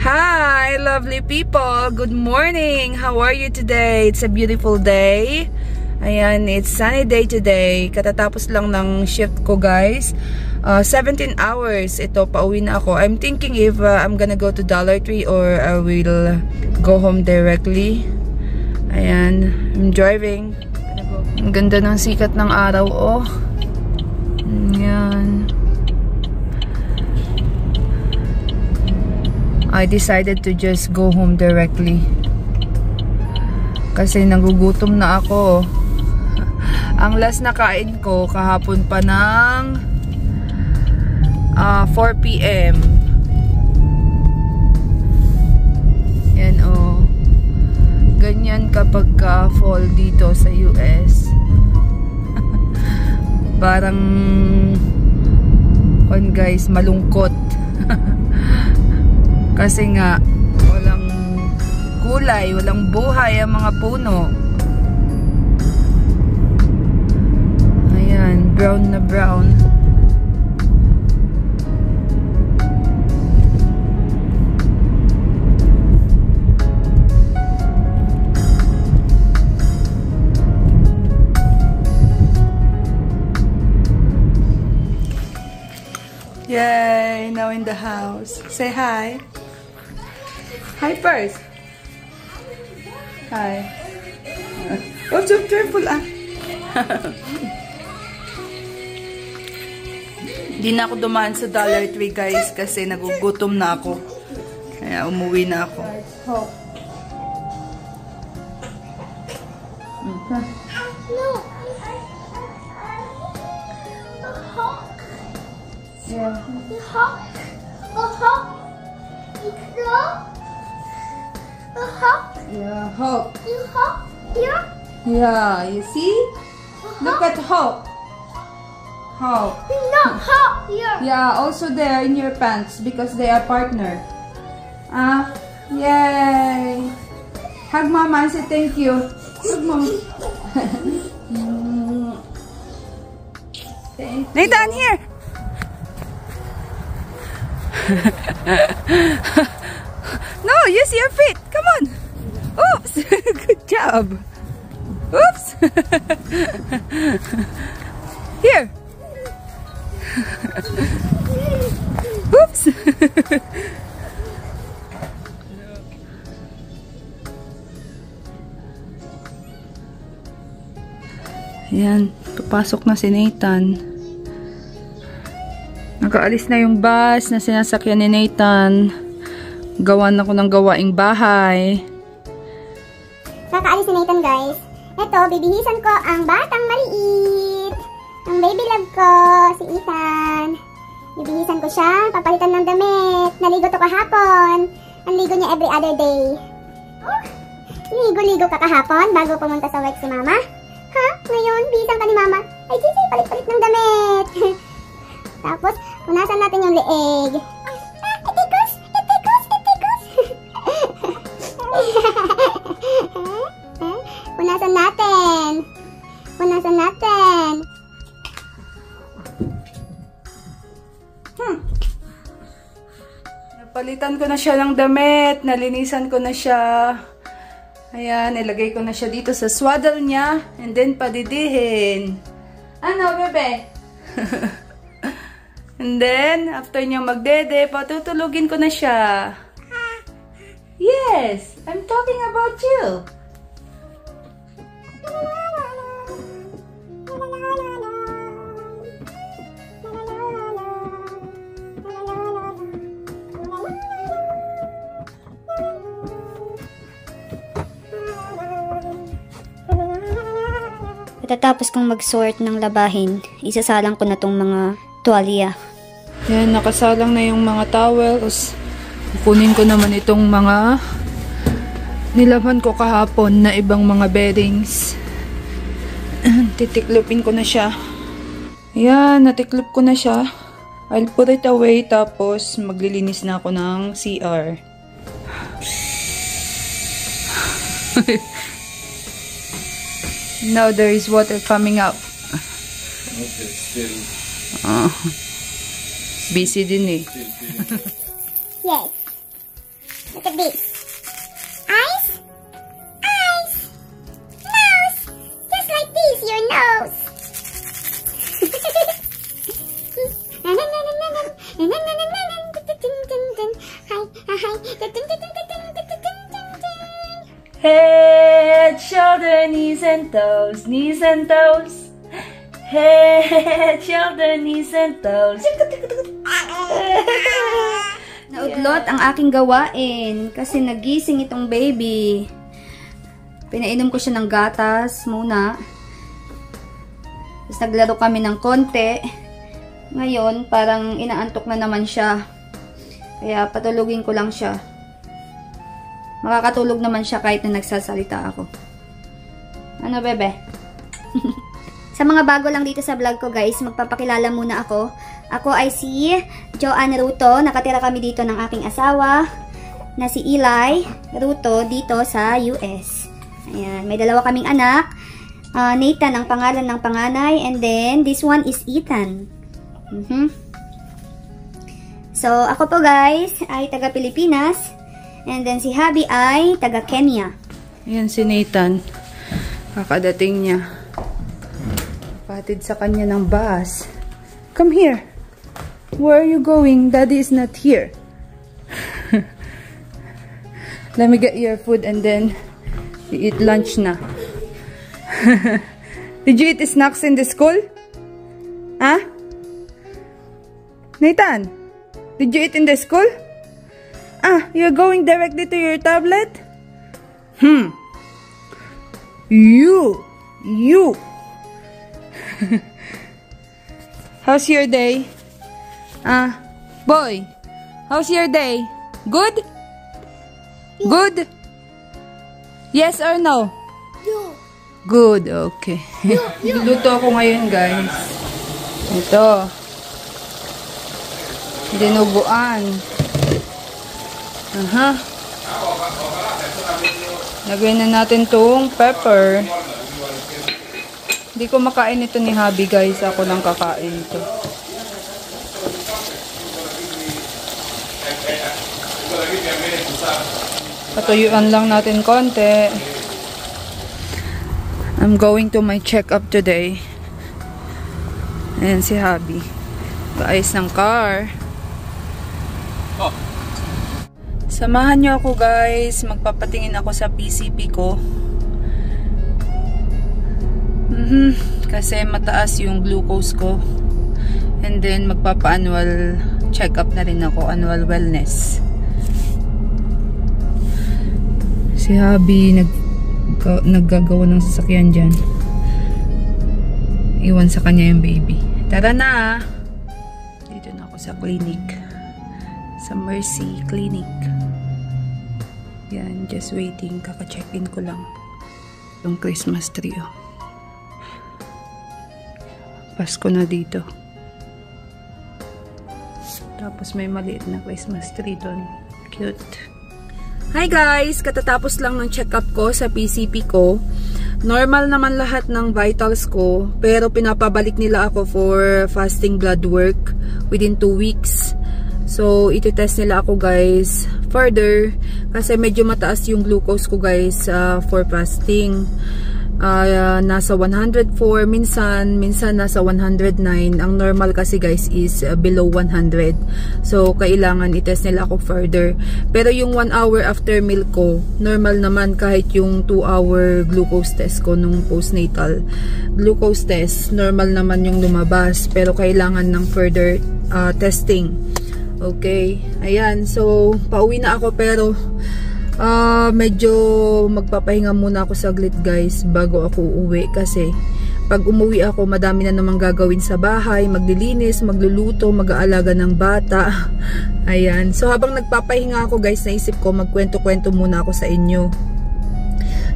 Hi, lovely people! Good morning! How are you today? It's a beautiful day. Ayan, it's sunny day today. Katatapos lang ng shift ko, guys. 17 hours. Ito, pauwi na ako. I'm thinking if I'm gonna go to Dollar Tree or I will go home directly. Ayan, I'm driving. Ang ganda ng sikat ng araw, oh. Ayan. I decided to just go home directly. Kasi nagugutom na ako. Ang last na kain ko kahapon pa ng 4 PM. Yan oh. Ganyan kapag fall dito sa US. Parang guys, malungkot. Kasi nga, walang kulay, walang buhay ang mga puno. Ayan, brown na brown. Yay, now in the house. Say hi. Hi first. Hi. Oh, so careful ah. Hindi na ako dumaan sa Dollar Tree, guys, kasi nagugutom na ako. Kaya umuwi na ako. No. A hawk. Yeah. A hawk. A hawk. A hawk. Yeah, hawk. You hawk here? Yeah, you see? Look at hawk. Hawk. No, hawk here. Yeah, also there in your pants because they are partner. Yay! Hug mama and say thank you. Hug mama. Nathan, here. No, use your feet. Come on. Oops. Good job. Oops. Here. Oops. Ayan, papasok na si Nathan. Nakaalis na yung bus na sinasakyan ni Nathan. Gawan ako ng gawaing bahay. Kakaalis si Nathan, guys. Ito, bibihisan ko ang batang maliit. Ang baby love ko, si Ethan. Bibihisan ko siya, papalitan ng damit. Naligo to kahapon. Ang ligo niya every other day. Oh, ligo-ligo ka kahapon bago pumunta sa work si mama. Ha? Ngayon, bihisan ka ni mama. Ay, Gigi, palit-palit ng damit. Tapos, punasan natin yung leeg. Itikos! Itikos! Itikos! Punasan natin. Punasan natin. Napalitan ko na siya ng damit. Nalinisan ko na siya. Ayan, nilagay ko na siya dito sa swaddle niya. And then, padidihin. Ano, bebe? And then, after niya magdede, patutulugin ko na siya. Yes, I'm talking about you. Pagkatapos kong mag-sort ng labahin, isasalang ko na tong mga tuwalya. Yan, nakasalang na yung mga towels. Kukunin ko naman itong mga nilaman ko kahapon na ibang mga beddings. Titiklopin ko na siya. Yan, natiklop ko na siya. I'll put it away tapos maglilinis na ako ng CR. Now there is water coming up. Okay, still. Busy din eh. Yes. Look at this. Eyes. Eyes. Nose. Just like this, your nose. Head, shoulder, knees and toes, knees and toes. Head, shoulder, knees and toes. Naudlot ang aking gawain kasi nagising itong baby. Pinainom ko siya ng gatas muna. Tapos naglaro kami ng konti. Ngayon, parang inaantok na naman siya. Kaya patulugin ko lang siya. Makakatulog naman siya kahit na nagsasalita ako. Ano, bebe? Sa mga bago lang dito sa vlog ko, guys, magpapakilala muna ako. Ako ay si Joanne Ruto. Nakatira kami dito ng aking asawa na si Eli Ruto dito sa US. Ayan, may dalawa kaming anak. Nathan ang pangalan ng panganay, and then this one is Ethan. So, ako po, guys, ay taga Pilipinas. And then si Habi ay taga Kenya. Ayan si Nathan. Kakadating niya. Patid sa kanya ng bus. Come here. Where are you going? Daddy is not here. Let me get your food and then you eat lunch na. Did you eat snacks in the school? Huh? Nathan, did you eat in the school? You're going directly to your tablet? You. How's your day? Boy, how's your day? Good? Good? Yes or no? Good, okay. Luto ako ngayon, guys. Ito. Dinuguan. Lagyan na natin tong pepper. Hindi ko makain ito ni Habi, guys. Ako lang kakain ito. Patuyuan lang natin konti. I'm going to my check-up today. Ayan si Habi. Kaayos ng car. Samahan niyo ako, guys. Magpapatingin ako sa PCP ko. Kasi mataas yung glucose ko. And then magpapa-annual check-up na rin ako. Annual wellness. Si Habi naggagawa ng sasakyan dyan. Iwan sa kanya yung baby. Tara na! Dito na ako sa clinic. Sa Mercy Clinic. Yan, just waiting. Kaka-check-in ko lang. Yung Christmas tree, oh. Pasko na dito. Tapos may maliit na Christmas tree doon. Cute. Hi guys! Katatapos lang ng check-up ko sa PCP ko. Normal naman lahat ng vitals ko. Pero pinapabalik nila ako for fasting blood work within 2 weeks. So, iti-test nila ako, guys, further. Kasi medyo mataas yung glucose ko, guys, for fasting. Nasa 104 minsan nasa 109. Ang normal kasi, guys, is below 100. So, kailangan i-test nila ako further. Pero yung 1 hour after meal ko, normal naman kahit yung 2-hour glucose test ko nung postnatal. Glucose test, normal naman yung lumabas. Pero kailangan ng further testing. Okay, ayan, so pauwi na ako pero medyo magpapahinga muna ako saglit, guys, bago ako uuwi kasi pag umuwi ako madami na namang gagawin sa bahay, maglilinis, magluluto, mag-aalaga ng bata. Ayan, so habang nagpapahinga ako, guys, naisip ko magkwento-kwento muna ako sa inyo.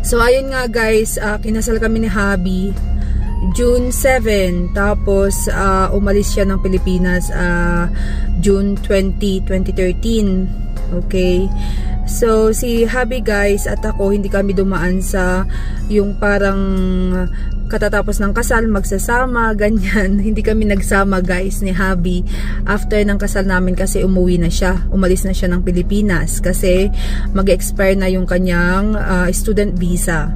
So ayun nga, guys, kinasal kami ni Habi June 7, tapos umalis siya ng Pilipinas June 20, 2013. Okay? So, si hubby guys at ako, hindi kami dumaan sa yung parang katatapos ng kasal, magsasama, ganyan. Hindi kami nagsama guys ni hubby after ng kasal namin kasi umuwi na siya. Umalis na siya ng Pilipinas kasi mag-expire na yung kanyang student visa.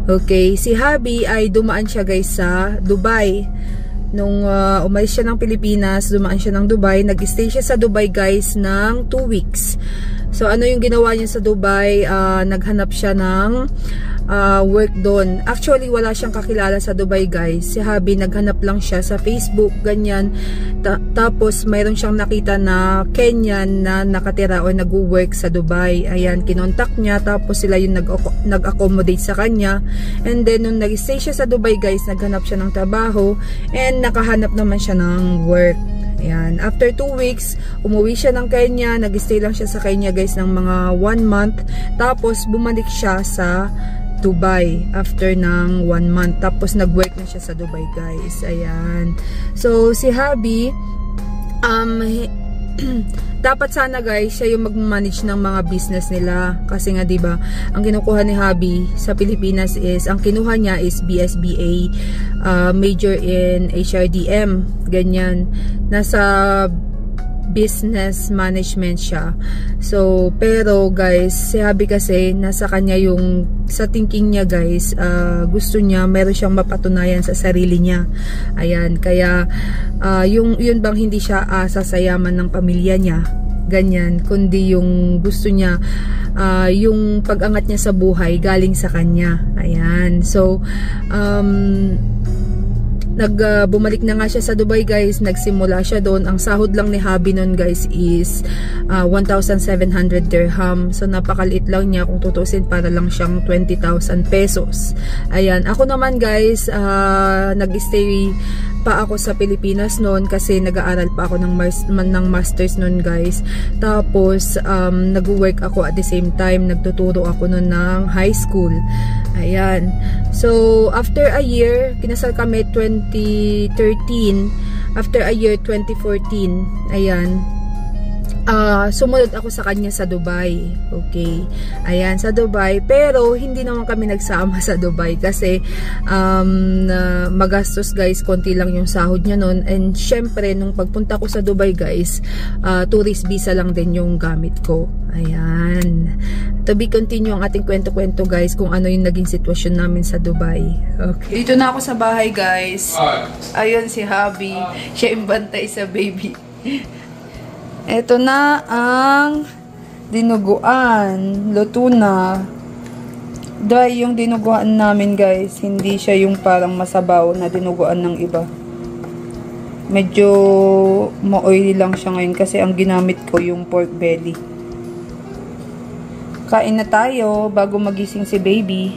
Okay, si hubby ay dumaan siya guys sa Dubai. Nung umalis siya ng Pilipinas, dumaan siya ng Dubai. Nag-stay siya sa Dubai guys ng 2 weeks. So, ano yung ginawa niya sa Dubai? Naghanap siya ng work doon. Actually, wala siyang kakilala sa Dubai, guys. Si hubby, naghanap lang siya sa Facebook, ganyan. Tapos, mayroon siyang nakita na Kenyan na nakatira o nag-work sa Dubai. Ayan, kinontak niya. Tapos, sila yung nag-accommodate sa kanya. And then, nung nag-stay siya sa Dubai, guys, naghanap siya ng trabaho. And, nakahanap naman siya ng work. Ayan. After 2 weeks, umuwi siya ng Kenya. Nag-stay lang siya sa Kenya guys ng mga 1 month. Tapos, bumalik siya sa Dubai after ng 1 month. Tapos, nag-work na siya sa Dubai guys. Ayan. So, si hubby, dapat sana guys, siya yung mag-manage ng mga business nila. Kasi nga, diba, ang kinukuha ni hubby sa Pilipinas is, ang kinuha niya is BSBA, major in HRDM. Ganyan. Nasa business management siya. So, pero guys, si hubby kasi, nasa kanya yung, sa thinking niya guys, gusto niya, meron siyang mapatunayan sa sarili niya. Ayan, kaya, yun bang hindi siya sasayaman ng pamilya niya, ganyan, kundi yung gusto niya, yung pag-angat niya sa buhay, galing sa kanya. Ayan, so, bumalik na nga siya sa Dubai guys, nagsimula siya doon. Ang sahod lang ni hubby nun guys is 1,700 dirham. So napakaliit lang niya kung tutusin, para lang siyang 20,000 pesos. Ayan, ako naman guys, nag-stay pa ako sa Pilipinas noon kasi nag-aaral pa ako ng masters noon guys. Tapos nag-work ako at the same time, nagtuturo ako noon ng high school. Ayan. So after a year, kinasal kami 2013. After a year, 2014. Ayan. Sumunod ako sa kanya sa Dubai. Okay. Ayan, sa Dubai. Pero, hindi naman kami nagsama sa Dubai kasi magastos guys. Konti lang yung sahod niya nun. And, syempre, nung pagpunta ko sa Dubai guys, tourist visa lang din yung gamit ko. Ayan. To be continue ang ating kwento-kwento guys kung ano yung naging sitwasyon namin sa Dubai. Okay. Dito na ako sa bahay guys. Ayun si hubby. Siya yung bantay sa baby. Ito na ang dinuguan. Luto na. Dry yung dinuguan namin guys. Hindi siya yung parang masabaw na dinuguan ng iba. Medyo ma-oily lang siya ngayon kasi ang ginamit ko yung pork belly. Kain na tayo bago magising si baby.